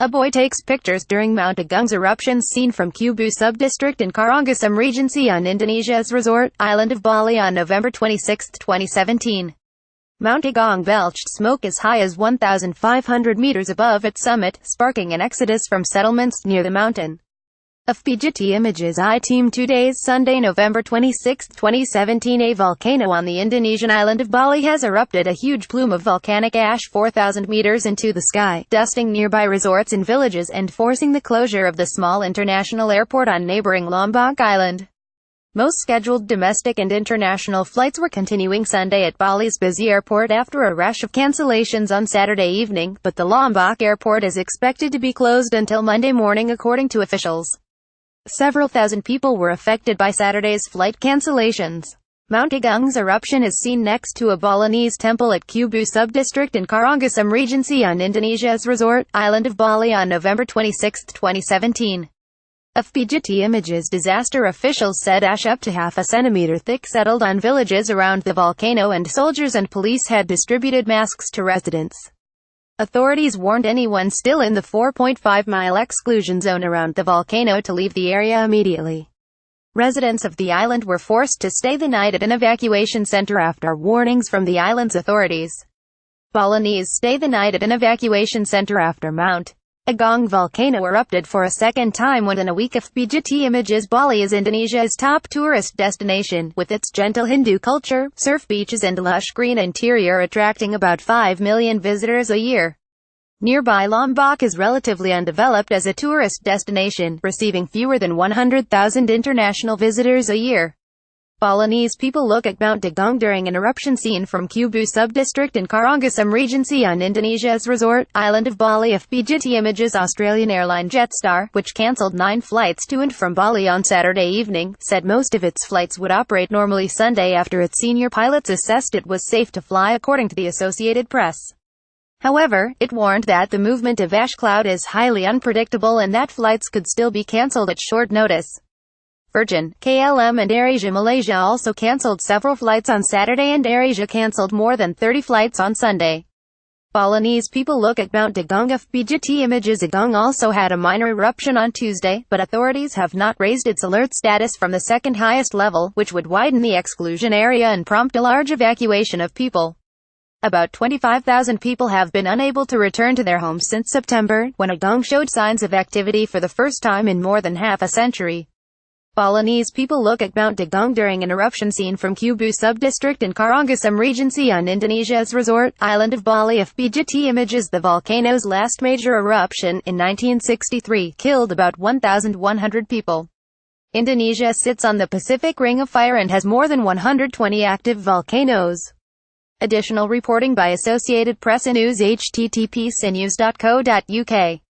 A boy takes pictures during Mount Agung's eruptions seen from Kubu subdistrict in Karangasem Regency on Indonesia's resort island of Bali on November 26, 2017. Mount Agung belched smoke as high as 1,500 meters above its summit, sparking an exodus from settlements near the mountain. AFPGetty Images I-Team 2 days Sunday, November 26, 2017. A volcano on the Indonesian island of Bali has erupted a huge plume of volcanic ash 4,000 meters into the sky, dusting nearby resorts and villages and forcing the closure of the small international airport on neighboring Lombok Island. Most scheduled domestic and international flights were continuing Sunday at Bali's busy airport after a rush of cancellations on Saturday evening, but the Lombok airport is expected to be closed until Monday morning according to officials. Several thousand people were affected by Saturday's flight cancellations. Mount Agung's eruption is seen next to a Balinese temple at Kubu subdistrict in Karangasem Regency on Indonesia's resort island of Bali on November 26, 2017. AFPGetty Images disaster officials said ash up to half a centimeter thick settled on villages around the volcano and soldiers and police had distributed masks to residents. Authorities warned anyone still in the 4.5-mile exclusion zone around the volcano to leave the area immediately. Residents of the island were forced to stay the night at an evacuation center after warnings from the island's authorities. Balinese stay the night at an evacuation center after Mount Agung volcano erupted for a second time within a week. AFPGetty Images Bali is Indonesia's top tourist destination, with its gentle Hindu culture, surf beaches and lush green interior attracting about 5 million visitors a year. Nearby Lombok is relatively undeveloped as a tourist destination, receiving fewer than 100,000 international visitors a year. Balinese people look at Mount Agung during an eruption seen from Kubu subdistrict in Karangasem Regency on Indonesia's resort island of Bali. AFPGetty Images Australian airline Jetstar, which cancelled 9 flights to and from Bali on Saturday evening, said most of its flights would operate normally Sunday after its senior pilots assessed it was safe to fly according to the Associated Press. However, it warned that the movement of ash cloud is highly unpredictable and that flights could still be cancelled at short notice. Virgin, KLM and AirAsia Malaysia also cancelled several flights on Saturday and AirAsia cancelled more than 30 flights on Sunday. Balinese people look at Mount Agung. AFPGetty Images Agung also had a minor eruption on Tuesday, but authorities have not raised its alert status from the second highest level, which would widen the exclusion area and prompt a large evacuation of people. About 25,000 people have been unable to return to their homes since September, when Agung showed signs of activity for the first time in more than half a century. Balinese people look at Mount Agung during an eruption seen from Kubu subdistrict in Karangasem Regency on Indonesia's resort island of Bali. AFPGetty Images The volcano's last major eruption, in 1963, killed about 1,100 people. Indonesia sits on the Pacific Ring of Fire and has more than 120 active volcanoes. Additional reporting by Associated Press and News http://cnews.co.uk